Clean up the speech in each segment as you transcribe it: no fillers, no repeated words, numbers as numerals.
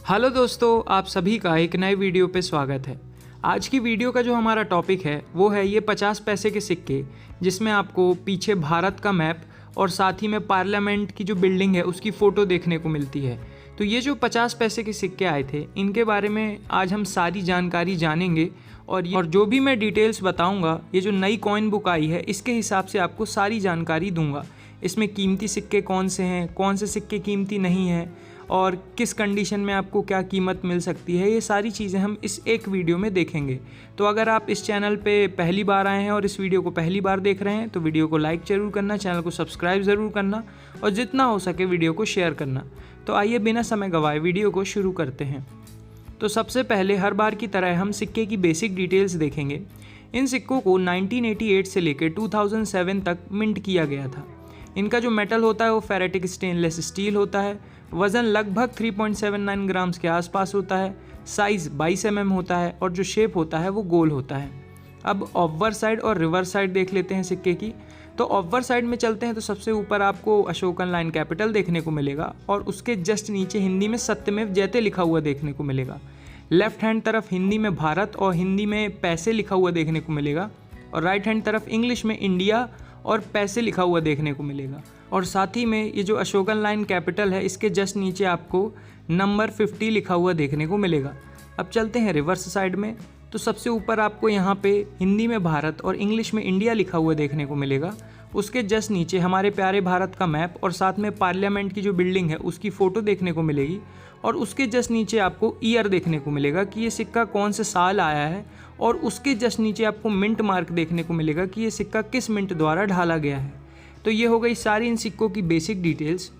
Hello दोस्तों, आप सभी का एक नए वीडियो पे स्वागत है। आज की वीडियो का जो हमारा टॉपिक है वो है ये 50 पैसे के सिक्के, जिसमें आपको पीछे भारत का मैप और साथ ही में पार्लियामेंट की जो बिल्डिंग है उसकी फ़ोटो देखने को मिलती है। तो ये जो 50 पैसे के सिक्के आए थे इनके बारे में आज हम सारी जानकारी जानेंगे और जो भी मैं डिटेल्स बताऊंगा, ये जो नई कॉइन बुक आई है इसके हिसाब से आपको सारी जानकारी दूंगा। इसमें कीमती सिक्के कौन से हैं, कौन से सिक्के कीमती नहीं हैं और किस कंडीशन में आपको क्या कीमत मिल सकती है, ये सारी चीज़ें हम इस एक वीडियो में देखेंगे। तो अगर आप इस चैनल पे पहली बार आए हैं और इस वीडियो को पहली बार देख रहे हैं तो वीडियो को लाइक ज़रूर करना, चैनल को सब्सक्राइब ज़रूर करना और जितना हो सके वीडियो को शेयर करना। तो आइए बिना समय गंवाए वीडियो को शुरू करते हैं। तो सबसे पहले हर बार की तरह हम सिक्के की बेसिक डिटेल्स देखेंगे। इन सिक्कों को 1988 से लेकर 2007 तक मिंट किया गया था। इनका जो मेटल होता है वो फेरेटिक स्टेनलेस स्टील होता है। वज़न लगभग 3.79 ग्राम्स के आसपास होता है। साइज़ 22 mm होता है और जो शेप होता है वो गोल होता है। अब ऑब्वर साइड और रिवर्स साइड देख लेते हैं सिक्के की। तो ऑब्वर साइड में चलते हैं तो सबसे ऊपर आपको अशोकन लाइन कैपिटल देखने को मिलेगा और उसके जस्ट नीचे हिंदी में सत्यमेव जयते लिखा हुआ देखने को मिलेगा। लेफ्ट हैंड तरफ हिंदी में भारत और हिंदी में पैसे लिखा हुआ देखने को मिलेगा और राइट हैंड तरफ इंग्लिश में इंडिया और पैसे लिखा हुआ देखने को मिलेगा। और साथ ही में ये जो अशोकन लाइन कैपिटल है इसके जस्ट नीचे आपको नंबर 50 लिखा हुआ देखने को मिलेगा। अब चलते हैं रिवर्स साइड में। तो सबसे ऊपर आपको यहाँ पे हिंदी में भारत और इंग्लिश में इंडिया लिखा हुआ देखने को मिलेगा। उसके जस्ट नीचे हमारे प्यारे भारत का मैप और साथ में पार्लियामेंट की जो बिल्डिंग है उसकी फ़ोटो देखने को मिलेगी। और उसके जस्ट नीचे आपको ईयर देखने को मिलेगा कि ये सिक्का कौन से साल आया है और उसके जस्ट नीचे आपको मिंट मार्क देखने को मिलेगा कि ये सिक्का किस मिंट द्वारा ढाला गया है। तो ये हो गई सारी इन सिक्कों की बेसिक डिटेल्स।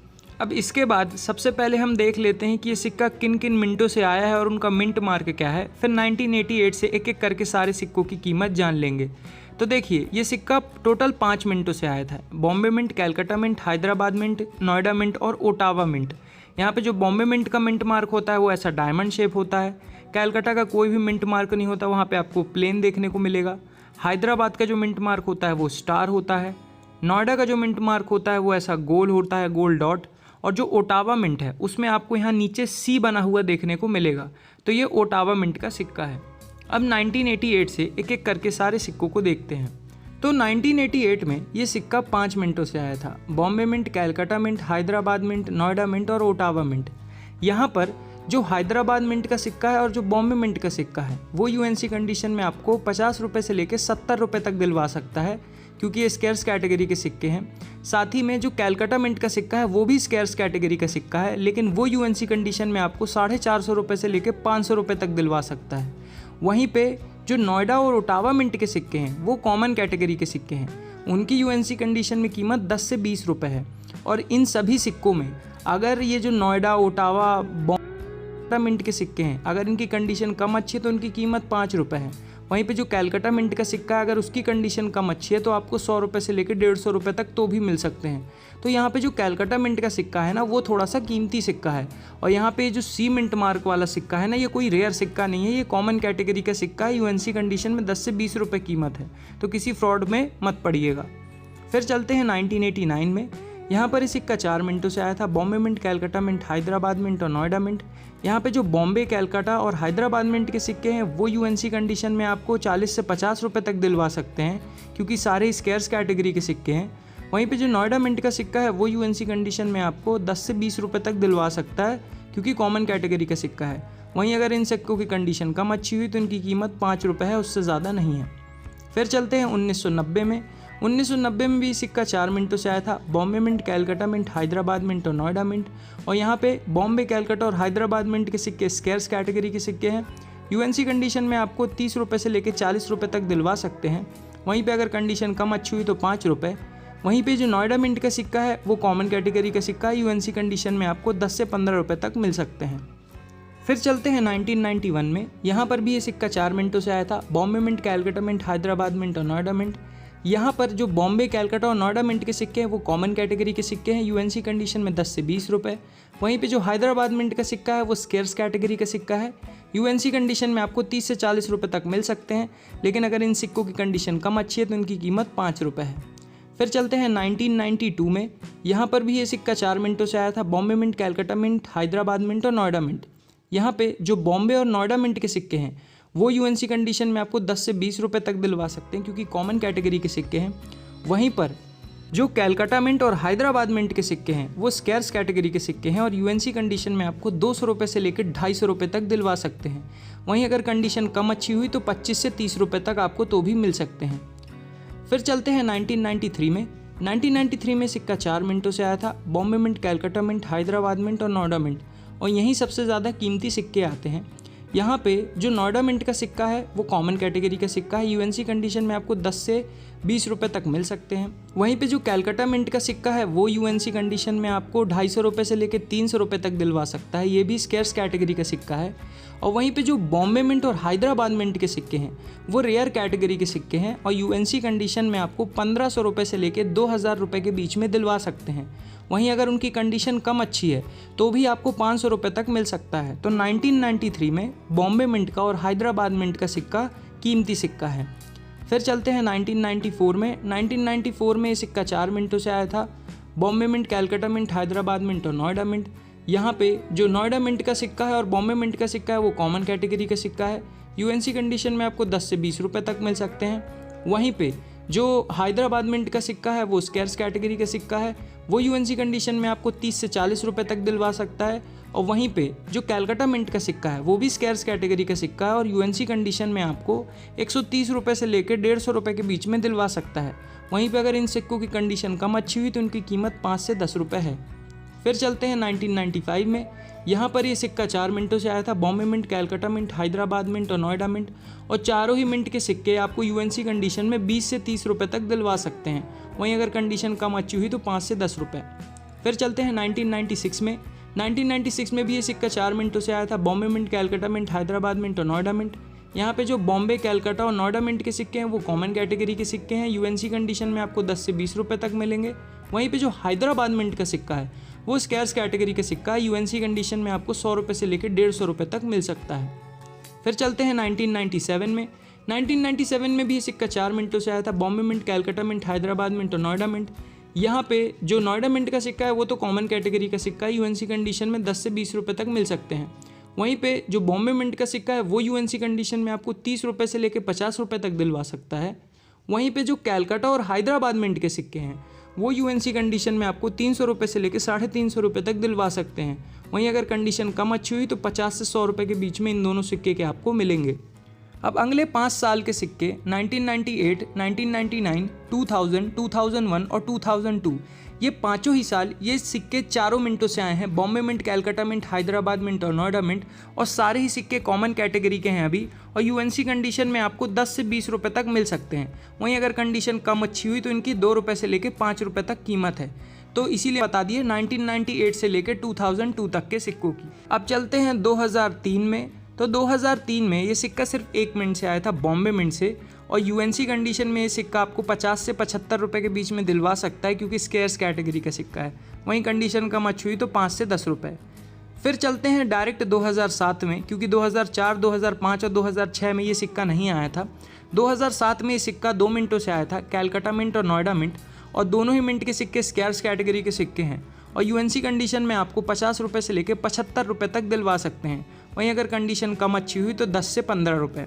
अब इसके बाद सबसे पहले हम देख लेते हैं कि ये सिक्का किन किन मिनटों से आया है और उनका मिंट मार्क क्या है। फिर 1988 से एक एक करके सारे सिक्कों की कीमत जान लेंगे। तो देखिए, ये सिक्का टोटल 5 मिनटों से आया था। Bombay mint, Calcutta mint, Hyderabad mint, Noida mint और ओटावा मिंट। यहाँ पे जो बॉम्बे मिंट का मिंट मार्क होता है वो ऐसा डायमंड शेप होता है। कैलकाटा का कोई भी मिंट मार्क नहीं होता, वहाँ पे आपको प्लेन देखने को मिलेगा। हैदराबाद का जो मिंट मार्क होता है वो स्टार होता है। नोएडा का जो मिंट मार्क होता है वो ऐसा गोल होता है, गोल डॉट। और जो ओटावा मिंट है उसमें आपको यहाँ नीचे सी बना हुआ देखने को मिलेगा। तो ये ओटावा मिंट का सिक्का है। अब 1988 से एक एक करके सारे सिक्कों को देखते हैं। तो 1988 में ये सिक्का 5 मिनटों से आया था। Bombay mint, Calcutta mint, Hyderabad mint, Noida mint और ओटावा मिंट। यहाँ पर जो हैदराबाद मिंट का सिक्का है और जो बॉम्बे मिंट का सिक्का है वो यूएनसी कंडीशन में आपको 50 रुपये से लेकर 70 रुपये तक दिलवा सकता है, क्योंकि ये स्केर्स कैटेगरी के सिक्के हैं। साथ ही में जो कैलकाटा मिंट का सिक्का है वो भी स्केर्स कैटेगरी का सिक्का है, लेकिन वो यूएनसी कंडीशन में आपको 450 रुपये से लेकर 500 रुपये तक दिलवा सकता है। वहीं पे जो नोएडा और ओटावा मिंट के सिक्के हैं वो कॉमन कैटेगरी के सिक्के हैं। उनकी यूएनसी कंडीशन में कीमत 10 से 20 रुपये है। और इन सभी सिक्कों में अगर ये जो नोएडा, ओटावा, बॉम्बे मिंट के सिक्के हैं, अगर इनकी कंडीशन कम अच्छी है तो उनकी कीमत 5 रुपये है। वहीं पे जो कैलकाटा मिंट का सिक्का है, अगर उसकी कंडीशन कम अच्छी है तो आपको 100 रुपये से लेकर 150 रुपये तक तो भी मिल सकते हैं। तो यहाँ पे जो कैलकाटा मिंट का सिक्का है ना वो थोड़ा सा कीमती सिक्का है। और यहाँ पे जो सी मिंट मार्क वाला सिक्का है ना, ये कोई रेयर सिक्का नहीं है, ये कॉमन कैटेगरी का सिक्का है। यूएनसी कंडीशन में 10 से 20 रुपये कीमत है, तो किसी फ्रॉड में मत पड़िएगा। फिर चलते हैं 1989 में। यहाँ पर ये सिक्का 4 मिनटों से आया था। Bombay mint, Calcutta mint, Hyderabad mint और नोएडा मिंट। यहाँ पे जो बॉम्बे, कैलकाटा और हैदराबाद मिंट के सिक्के हैं वो यूएनसी कंडीशन में आपको 40 से 50 रुपये तक दिलवा सकते हैं, क्योंकि सारे स्केर्स कैटेगरी के सिक्के हैं। वहीं पे जो नोएडा मिंट का सिक्का है वो यूएनसी कंडीशन में आपको 10 से 20 रुपये तक दिलवा सकता है, क्योंकि कॉमन कैटेगरी का सिक्का है। वहीं अगर इन सिक्कों की कंडीशन कम अच्छी हुई तो इनकी कीमत 5 रुपये है, उससे ज़्यादा नहीं है। फिर चलते हैं 1990 में। 1990 में भी सिक्का 4 मिनटों से आया था। Bombay mint, Calcutta mint, Hyderabad mint और नोएडा मिंट। और यहाँ पे बॉम्बे, कैलकाटा और हैदराबाद मिंट के सिक्के स्केर्स कैटेगरी के सिक्के हैं। यूएनसी कंडीशन में आपको 30 रुपये से लेकर 40 रुपये तक दिलवा सकते हैं। वहीं पे अगर कंडीशन कम अच्छी हुई तो 5 रुपये। वहीं पे जो नोएडा मिंट का सिक्का है वो कॉमन कैटेगरी का सिक्का है। यूएनसी कंडीशन में आपको 10 से 15 रुपये तक मिल सकते हैं। फिर चलते हैं 1991 में। यहाँ पर भी ये सिक्का 4 मिनटों से आया था। Bombay mint, Calcutta mint, Hyderabad mint और नोएडा मिंट। यहाँ पर जो बॉम्बे, कैलकाटा और नोएडा मिंट के सिक्के हैं वो कॉमन कैटेगरी के सिक्के हैं। यूएनसी कंडीशन में 10 से 20 रुपये। वहीं पे जो हैदराबाद मिंट का सिक्का है वो स्केर्स कैटेगरी का सिक्का है। यूएनसी कंडीशन में आपको 30 से 40 रुपये तक मिल सकते हैं, लेकिन अगर इन सिक्कों की कंडीशन कम अच्छी है तो इनकी कीमत 5 रुपये है। फिर चलते हैं 1992 में। यहाँ पर भी ये सिक्का 4 मिनटों से आया था। Bombay mint, Calcutta mint, Hyderabad mint और नोएडा मिंट। यहाँ पे जो बॉम्बे और नोएडा मिंट के सिक्के हैं वो यूएनसी कंडीशन में आपको 10 से 20 रुपये तक दिलवा सकते हैं क्योंकि कॉमन कैटेगरी के सिक्के हैं। वहीं पर जो कैलकाटा मिंट और हैदराबाद मिंट के सिक्के हैं वो स्कैर्स कैटेगरी के सिक्के हैं और यूएनसी कंडीशन में आपको 200 रुपये से लेकर 250 रुपये तक दिलवा सकते हैं। वहीं अगर कंडीशन कम अच्छी हुई तो 25 से 30 रुपये तक आपको तो भी मिल सकते हैं। फिर चलते हैं 1993 में। 1993 में सिक्का 4 मिंटों से आया था, Bombay mint, Calcutta mint, Hyderabad mint और नोएडा मिंट, और यहीं सबसे ज़्यादा कीमती सिक्के आते हैं। यहाँ पे जो नोएडा मिंट का सिक्का है वो कॉमन कैटेगरी का सिक्का है, यूएनसी कंडीशन में आपको 10 से 20 रुपये तक मिल सकते हैं। वहीं पे जो कैलकाटा मिंट का सिक्का है वो यूएनसी कंडीशन में आपको 250 रुपये से लेकर 300 रुपये तक दिलवा सकता है, ये भी स्कैर्स कैटेगरी का सिक्का है। और वहीं पे जो बॉम्बे मिंट और हैदराबाद मिंट के सिक्के हैं वो रेयर कैटेगरी के सिक्के हैं और यूएनसी कंडीशन में आपको 1500 रुपये से लेकर 2000 रुपये के बीच में दिलवा सकते हैं। वहीं अगर उनकी कंडीशन कम अच्छी है तो भी आपको 500 रुपये तक मिल सकता है। तो 1993 में बॉम्बे मिंट का और हैदराबाद मिंट का सिक्का कीमती सिक्का है। फिर चलते हैं 1994 में। 1994 में ये सिक्का 4 मिंटों से आया था, Bombay mint, Calcutta mint, Hyderabad mint और नोएडा मिंट। यहाँ पे जो नोएडा मिंट का सिक्का है और बॉम्बे मिंट का सिक्का है वो कॉमन कैटेगरी का सिक्का है, यूएनसी कंडीशन में आपको 10 से 20 रुपये तक मिल सकते हैं। वहीं पे जो हैदराबाद मिंट का सिक्का है वो स्कैर्स कैटेगरी का सिक्का है, वो यूएनसी कंडीशन में आपको 30 से 40 रुपये तक दिलवा सकता है। और वहीं पे जो कैलकाटा मिंट का सिक्का है वो भी स्कैर्स कैटेगरी का सिक्का है और यूएनसी कंडीशन में आपको 130 रुपये से लेकर 150 रुपये के बीच में दिलवा सकता है। वहीं पे अगर इन सिक्कों की कंडीशन कम अच्छी हुई तो उनकी कीमत 5 से 10 रुपये है। फिर चलते हैं 1995 में। यहाँ पर ये सिक्का 4 मिंटों से आया था, Bombay mint, Calcutta mint, Hyderabad mint और नोएडा मिंट, और चारों ही मिंट के सिक्के आपको यूएनसी कंडीशन में 20 से 30 रुपये तक दिलवा सकते हैं। वहीं अगर कंडीशन कम अच्छी हुई तो 5 से 10 रुपये। फिर चलते हैं 1996 में। 1996 में भी ये सिक्का 4 मिंटों से आया था, Bombay mint, Calcutta mint, Hyderabad mint और नोएडा मिंट। यहाँ पे जो बॉम्बे, कैलकाटा और नोएडा मिंट के सिक्के हैं वो कॉमन कैटेगरी के सिक्के हैं, यूएनसी कंडीशन में आपको 10 से 20 रुपये तक मिलेंगे। वहीं पे जो हैदराबाद मिंट का सिक्का है वो स्कैर्स कैटेगरी का सिक्का है, यूएनसी कंडीशन में आपको 100 रुपये से लेकर 150 रुपये तक मिल सकता है। फिर चलते हैं 1997 में। 1997 में भी ये सिक्का 4 मिंटों से आया था, Bombay mint, Calcutta mint, Hyderabad mint और नोएडा मिंट। यहाँ पे जो नोएडा मिंट का सिक्का है वो तो कॉमन कैटेगरी का सिक्का है, यूएनसी कंडीशन में 10 से 20 रुपये तक मिल सकते हैं। वहीं पे जो बॉम्बे मिंट का सिक्का है वो यूएनसी कंडीशन में आपको 30 रुपये से लेकर 50 रुपये तक दिलवा सकता है। वहीं पे जो कैलकाटा और हैदराबाद मिंट के सिक्के हैं वो यूएनसी कंडीशन में आपको 300 रुपये से लेकर 350 रुपये तक दिलवा सकते हैं। वहीं अगर कंडीशन कम अच्छी हुई तो 50 से 100 रुपये के बीच में इन दोनों सिक्के के आपको मिलेंगे। अब अगले 5 साल के सिक्के 1998, 1999, 2000, 2001 और 2002, ये पाँचों ही साल ये सिक्के चारों मिंटों से आए हैं, Bombay mint, Calcutta mint, Hyderabad mint और नोएडा मिंट, और सारे ही सिक्के कॉमन कैटेगरी के हैं अभी, और यूएनसी कंडीशन में आपको 10 से 20 रुपये तक मिल सकते हैं। वहीं अगर कंडीशन कम अच्छी हुई तो इनकी 2 रुपये से लेकर 5 रुपये तक कीमत है। तो इसीलिए बता दिए 1998 से लेकर 2002 तक के सिक्कों की। अब चलते हैं 2003 में। तो 2003 में ये सिक्का सिर्फ 1 मिनट से आया था, बॉम्बे मिंट से, और यूएनसी कंडीशन में ये सिक्का आपको 50 से 75 रुपये के बीच में दिलवा सकता है क्योंकि स्कैर्स कैटेगरी का सिक्का है। वहीं कंडीशन कम अच्छी हुई तो 5 से 10 रुपये। फिर चलते हैं डायरेक्ट 2007 में, क्योंकि 2004, 2005 और 2006 में ये सिक्का नहीं आया था। 2007 में ये सिक्का 2 मिनटों से आया था, कैलकाटा मिंट और नोएडा मिंट, और दोनों ही मिंट के सिक्के स्कैर्स कैटेगरी के सिक्के हैं और यूएनसी कंडीशन में आपको 50 रुपये से लेकर 75 रुपये तक दिलवा सकते हैं। वहीं अगर कंडीशन कम अच्छी हुई तो 10 से 15 रुपये।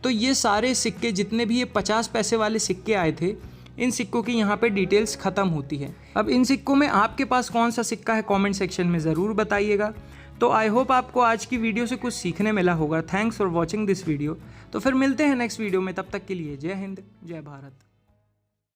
तो ये सारे सिक्के, जितने भी ये 50 पैसे वाले सिक्के आए थे, इन सिक्कों की यहाँ पे डिटेल्स ख़त्म होती है। अब इन सिक्कों में आपके पास कौन सा सिक्का है कमेंट सेक्शन में ज़रूर बताइएगा। तो आई होप आपको आज की वीडियो से कुछ सीखने मिला होगा। Thanks for watching this video. तो फिर मिलते हैं नेक्स्ट वीडियो में, तब तक के लिए जय हिंद, जय भारत।